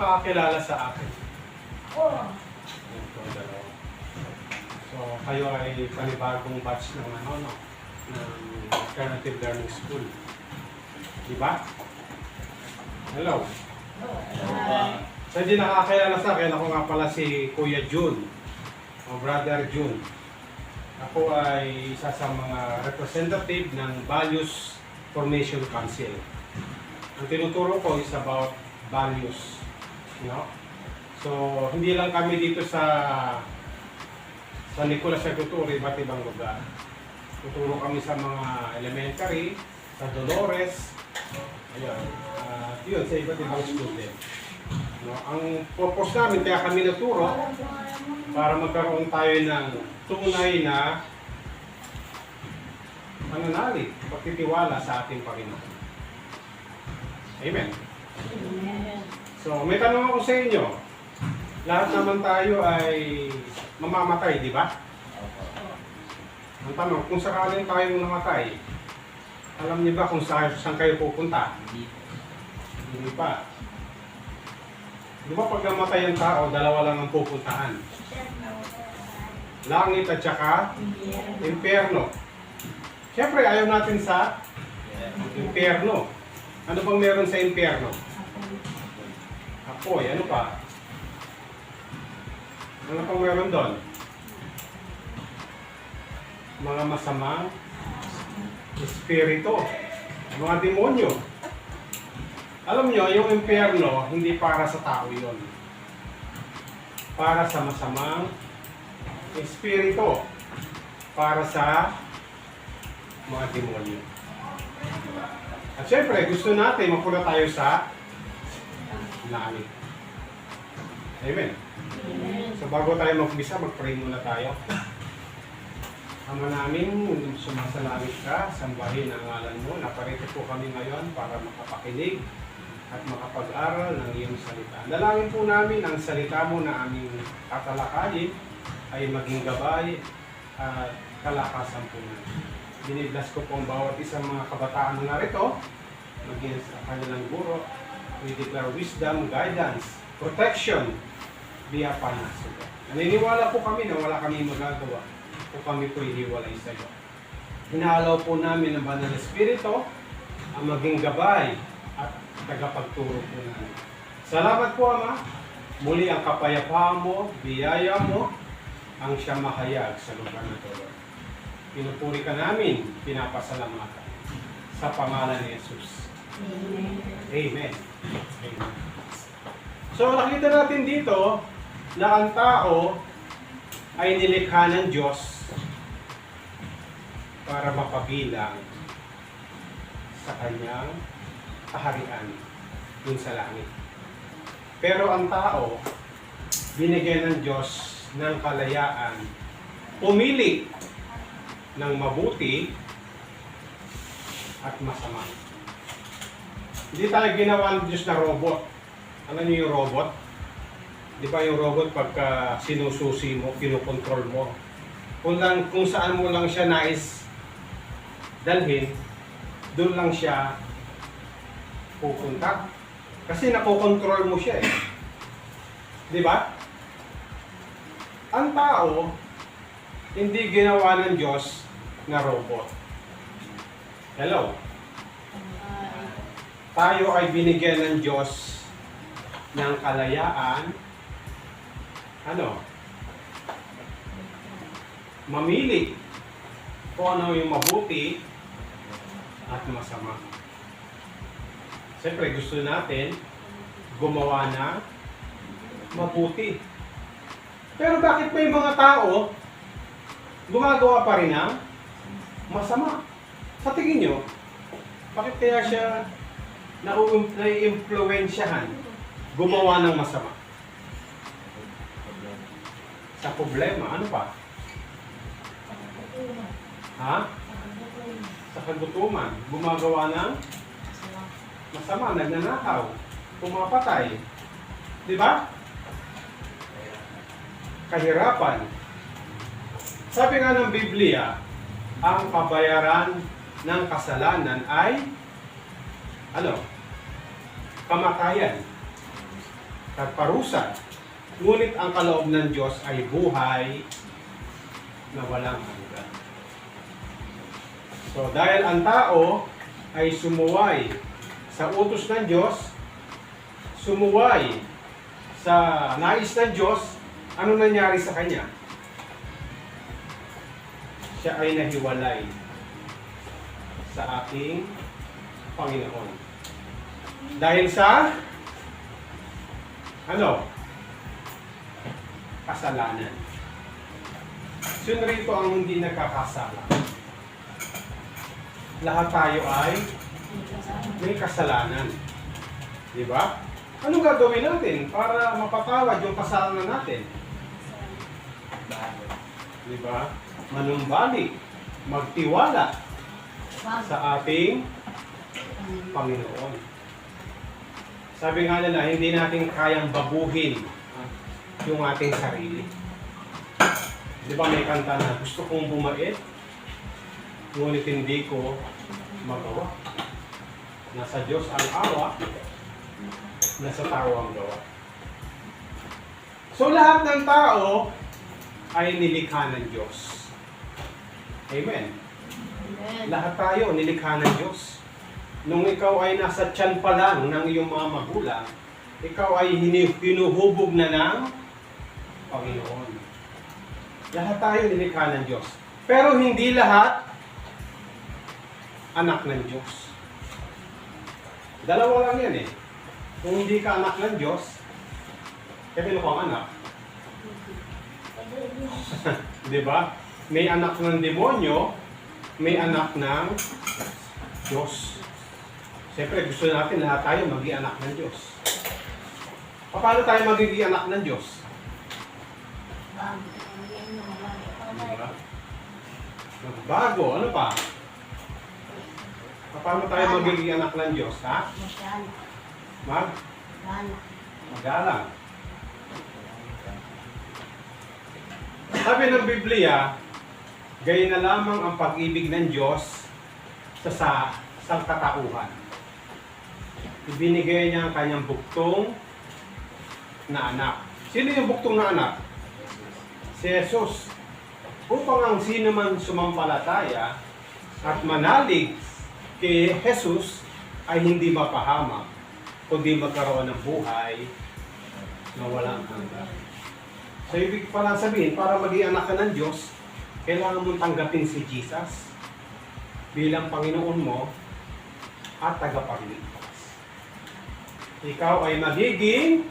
nakakakilala sa akin? Oo. Ito, dalawa. So, kayo ay panibagong batch ng ano, no? Ng Alternative Learning School. Di ba? Hello. Sa hindi nakakilala sa akin, ako nga pala si Kuya Jun, o Brother Jun. Ako ay isa sa mga representative ng Values Formation Council. Ang tinuturo ko is about values. No? So, hindi lang kami dito sa Nicolas Aguturo, iba't ibang lugar. Tuturo kami sa mga elementary, sa Dolores, ayun, yun, sa iba't ibang school din. No? Ang purpose namin, kaya kami naturo, para magkaroon tayo ng tunay na pananalig, pagtitiwala sa ating Panginoon. Amen. So, may tanong ako sa inyo. Lahat naman tayo ay mamamatay, di ba? Ang tanong, kung sakaling tayong namatay, alam niyo ba kung saan kayo pupunta? Hindi pa. Di ba pag namatay ang tao, dalawa lang ang pupuntahan? Langit at saka impyerno. Siyempre, ayaw natin sa impyerno. Ano bang meron sa impyerno? Apoy, ano pa? Ano pang meron doon? Mga masamang espiritu, mga demonyo. Alam nyo, yung impyerno, hindi para sa tao yun. Para sa masamang espiritu. Para sa mga demonyo. At syempre, gusto natin mapunta tayo sa langit. Amen. So bago tayo mag-umpisa, mag-pray muna tayo. Ama namin, sumasalangit ka, sambahin ang ngalan mo. Naparito po kami ngayon para makapakinig at makapag-aral ng iyong salita. Dalangin po namin ang salita mo na aming tatalakayin ay maging gabay at kalakasan po namin. Biniblas ko po ang bawat isang mga kabataan na narito, maging sa kanilang guro. We declare wisdom, guidance, protection, be upon us. Naniniwala po kami na wala kami magagawa kung kami po hiwalay sa iyo. Hinaalaw po namin ang Banal na Espiritu ang maging gabay at tagapagturo po namin. Salamat po, Ama. Muli ang kapayapaan mo, biyaya mo, ang siyang mahayag sa lugar na ito. Pinupuri ka namin, pinapasalamatan. Sa pangalan ni Jesus. Amen. Amen. Amen. So nakita natin dito na ang tao ay nilikha ng Diyos para mapabilang sa kanyang kaharian dun sa langit. Pero ang tao, binigyan ng Diyos ng kalayaan, pumili ng mabuti at masama. Hindi tayo ginawa ng Diyos na robot. Alam niyo yung robot? Di ba yung robot pagka sinususi mo, kinukontrol mo? Kung saan mo lang siya nais dalhin, doon lang siya pupunta. Kasi nakokontrol mo siya eh. Di ba? Ang tao, hindi ginawa ng Diyos na robot. Hello? Tayo ay binigyan ng Diyos ng kalayaan, mamili kung ano yung mabuti at masama. Siyempre, gusto natin gumawa na mabuti. Pero bakit may mga tao gumagawa pa rin ng masama? Sa tingin nyo, bakit kaya siya nai-impluwensyahan gumawa ng masama? Sa problema, ano pa? Ha? Sa kagutuman, gumagawa ng masama, nagnanakaw, pumapatay. Di ba? Kahirapan. Sabi nga ng Biblia, ang kabayaran ng kasalanan ay kamatayan. at parusa. Ngunit ang kaloob ng Diyos ay buhay na walang hanggan. So dahil ang tao ay sumuway sa utos ng Diyos, sumuway sa nais ng Diyos, ano nangyari sa kanya? Siya ay nahiwalay sa ating Panginoon. Dahil sa kasalanan. Sino rito ang hindi nagkakasala? Lahat tayo ay may kasalanan. Di ba? Anong gagawin natin para mapatawad yung kasalanan natin? Di ba? Manumbalik, magtiwala sa ating Panginoon. Sabi nga nila, hindi natin kayang baguhin yung ating sarili. Di ba may kanta na, gusto kong bumait, ngunit hindi ko magawa. Nasa Diyos ang awa, nasa tao ang gawa. So lahat ng tao ay nilikha ng Diyos. Amen. Amen. Lahat tayo nilikha ng Diyos. Nung ikaw ay nasa tiyan pa lang ng iyong mga magulang, ikaw ay hinuhubog na ng Panginoon. Lahat tayo nilikha ng Diyos. Pero hindi lahat anak ng Diyos. Dalawa lang yan eh. Kung hindi ka anak ng Diyos, kanino kang anak? Di ba? May anak ng demonyo, may anak ng Diyos. Siyempre, gusto natin lahat tayo maging anak ng Diyos. Paano tayo magiging anak ng Diyos? Diba? Magbago. Ano pa? Paano tayo magiging anak ng Diyos? Ha? Magalang. Sabi ng Biblia, gayon na lamang ang pag-ibig ng Diyos sa sangkatauhan. Ibinigay niya ang kanyang buktong na anak. Sino yung buktong na anak? Si Jesus. Upang ang sino man sumampalataya at manalig kay Jesus ay hindi mapahamak, kundi magkaroon ng buhay na walang hanggan. So ibig pala sabihin, para maging anak ka ng Diyos, kailangan mong tanggapin si Jesus bilang Panginoon mo at tagapagligtas. Ikaw ay magiging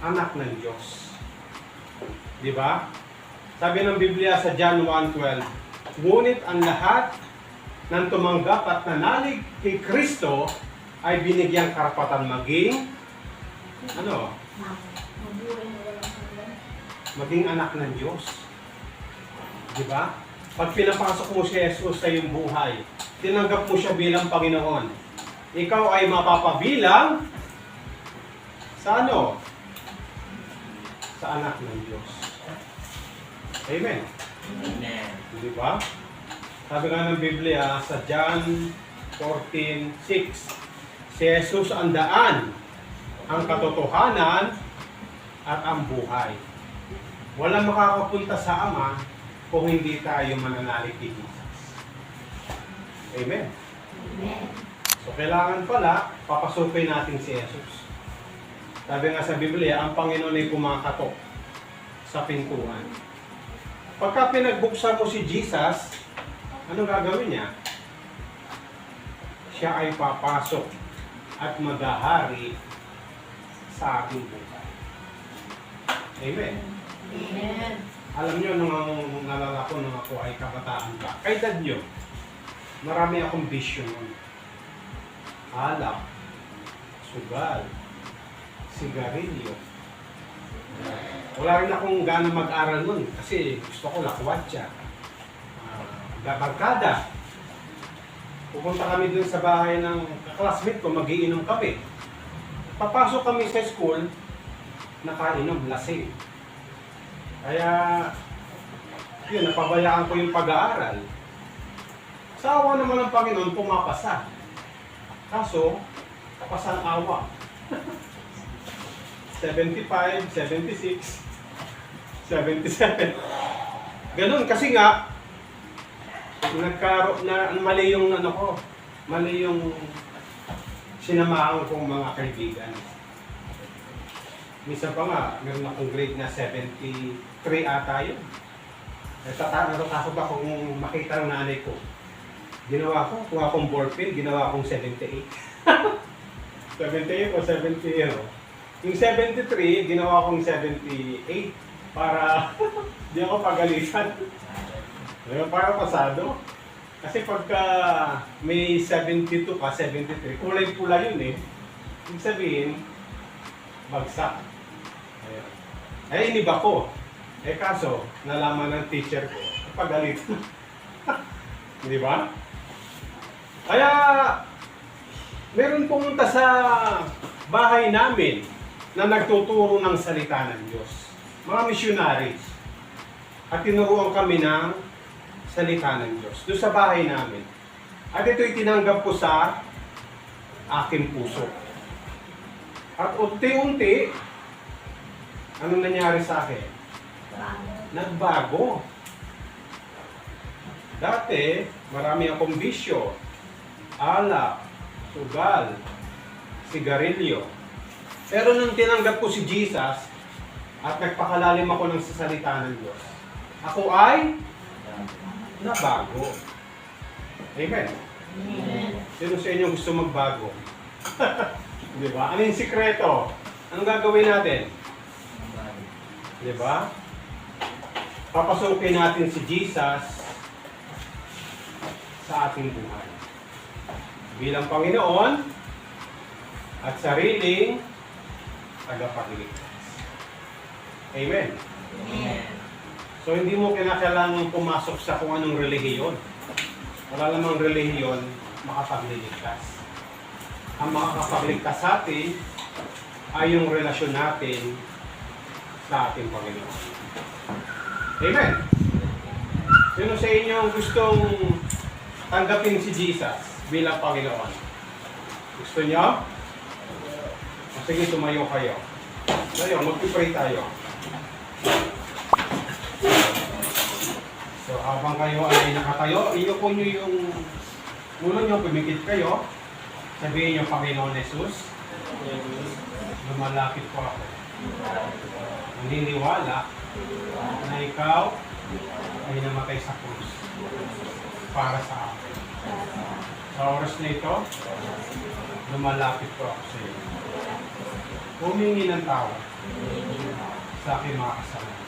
anak ng Diyos. Di ba? Sabi ng Biblia sa John 1:12, ngunit ang lahat ng tumanggap at nanalig kay Kristo ay binigyang karapatan maging maging anak ng Diyos. Di ba? Pag pinapasok mo si Jesus sa iyong buhay, tinanggap mo siya bilang Panginoon, ikaw ay mapapabilang sa sa anak ng Diyos. Amen. Amen. Di ba? Sabi nga ng Biblia sa John 14:6, si Jesus ang daan, ang katotohanan, at ang buhay. Walang makakapunta sa Ama kung hindi tayo mananalig kay Jesus. Amen. Amen. So kailangan pala, papasukin natin si Jesus. Sabi nga sa Biblia, ang Panginoon ay kumakatok sa pintuan. Pagka pinagbuksan mo si Jesus, ano gagawin niya? Siya ay papasok at maghahari sa ating buhay. Amen. Amen. Alam niyo, nung nalala ko nung ako ay kabataan pa, kay dad niyo, marami akong vision nun. Alak, sugal, sigarilyo. Wala rin akong gana mag-aral nun kasi gusto ko lakwatsa. Barkada. Pupunta kami dun sa bahay ng classmate ko, magiinom kami. Papasok kami sa school, nakainom, lasing. Kaya, yun, napabayaan ko yung pag-aaral. Sa awa naman ng Panginoon, pumapasa. Kaso, kapasang awa. 75, 76, 77. Ganun, kasi nga, nagkaroon na, mali yung ano ko, mali yung sinamahan kong mga kaibigan. Minsan pa nga, meron akong grade na 73 ata yun. Natatakot akong makita ng nanay ko. Ginawa ko, kung akong ballpen, ginawa akong 78. 78 o 70, ano. Yung 73, ginawa kong 78 para di ako pagalitan. Para pasado. Kasi pagka may 72 ka, 73, kulay-pula yun eh. Ibig sabihin, bagsak. Ayan. Ay, iniba ko. Eh kaso, nalaman ng teacher ko, pagalitan. Di ba? Kaya, meron pumunta sa bahay namin na nagtuturo ng salita ng Diyos. Mga missionaries. At tinuruan kami ng salita ng Diyos. Doon sa bahay namin. At ito'y tinanggap ko sa aking puso. At unti-unti, anong nangyari sa akin? Nagbago. Dati, marami akong bisyo. Alak, sugal, sigarilyo. Pero nung tinanggap ko si Jesus at nagpakalalim ako ng sasalita ng Diyos, ako ay nabago. Amen. Amen. Sino sa inyo gusto magbago? Di ba? Ano yung sikreto? Anong gagawin natin? Di ba? Papasukin natin si Jesus sa ating buhay. Bilang Panginoon at sariling tagapagligtas. Amen. Amen. So hindi mo kinakailangan pumasok sa kung anong relihiyon. Wala namang relihiyon makapagliligtas. Ang makakapagligtas sa atin ay yung relasyon natin sa ating Panginoon. Amen. Sino sa inyo ang gustong tanggapin si Jesus bilang Panginoon? Gusto niyo? O sige, tumayo kayo. Tayo, mag-pray tayo. So, habang kayo ay nakatayo, iyuko nyo yung ulo nyo, pumikit kayo. Sabihin nyo, Panginoon Jesus, lumalapit po ako. Naniniwala na ikaw ay namatay sa krus para sa akin. Sa oras na ito, lumalapit po ako sa iyo. Humingi ng tawad sa aking mga kasalanan.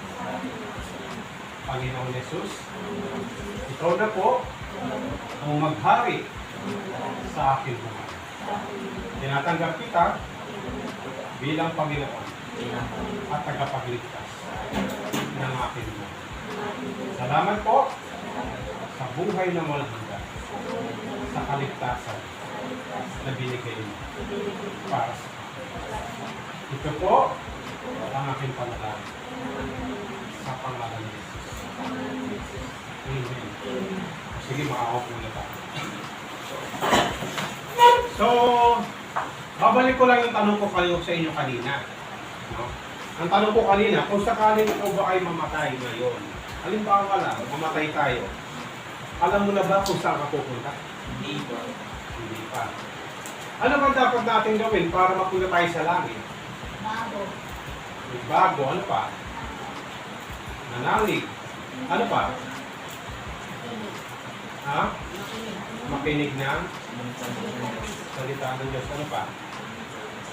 Panginoon Jesus, ikaw na po ang maghari sa aking buhay. Tinatanggap kita bilang Panginoon at tagapagligtas ng aking buhay. Salamat po sa buhay na walang hanggan, sa kaligtasan na binigay mo para sa akin. Ito po ang aking panalangin sa pangalan ni Jesus. Amen. Sige, makakaupo na tayo. So, babalik ko lang yung tanong ko kayo sa inyo kanina. No? Ang tanong ko kanina, kung sakaling ikaw ba ay mamatay ngayon, halimbawa lang, mamatay tayo, alam mo na ba kung saan ka pupunta? Hindi po. Hindi pa. Ano ba dapat natin gawin para mapunta tayo sa langit? Bago. May bago, ano pa? Nanalig. Ano pa? Ha? Makinig ng salita ng Diyos. Ano pa?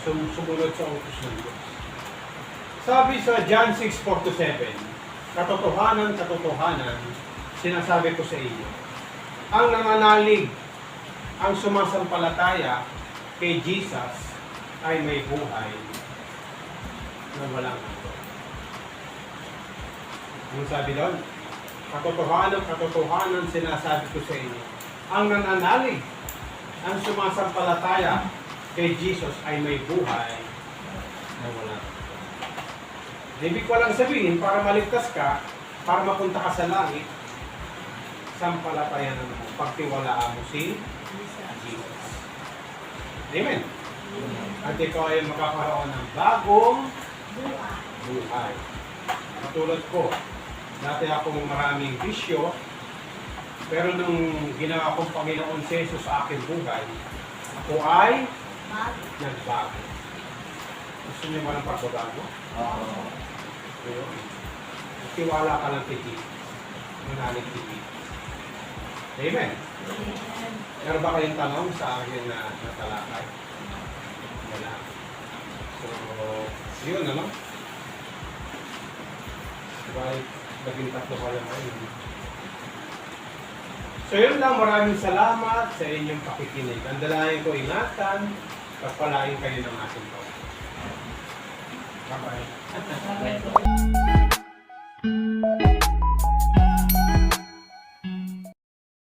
Sumunod sa utos ng Diyos. Sabi sa John 6:4-7, katotohanan, sinasabi ko sa inyo, ang nananalig, ang sumasampalataya kay Jesus ay may buhay na walang hanggan. Ano sabi doon? Katotohanan, sinasabi ko sa inyo, ang nananalig, ang sumasampalataya kay Jesus ay may buhay na walang hanggan. Ibig ko lang sabihin, para maligtas ka, para mapunta ka sa langit, sampalatayan mo, pagtiwalaan mo si Jesus. Amen. At ikaw ay makakaroon ng bagong Buhay. buhay. Katulad ko, dati akong maraming bisyo, pero nung ginawa kong Panginoon si Jesus sa aking buhay, ako ay Bago. nagbago. Gusto niyo ba ng pagbabago? Ayun. Tiwala ka lang titi. Manalig titi. Amen. Amen. Meron ba kayong tanong sa akin na natalakay? Wala. So, yun ano? Bye. Naging tatlo pa lang ngayon. So yun lang, maraming salamat sa inyong pakikinig. Ang dalangin ko, ingatan, pagpalain kayo ng ating Panginoon. Bye-bye.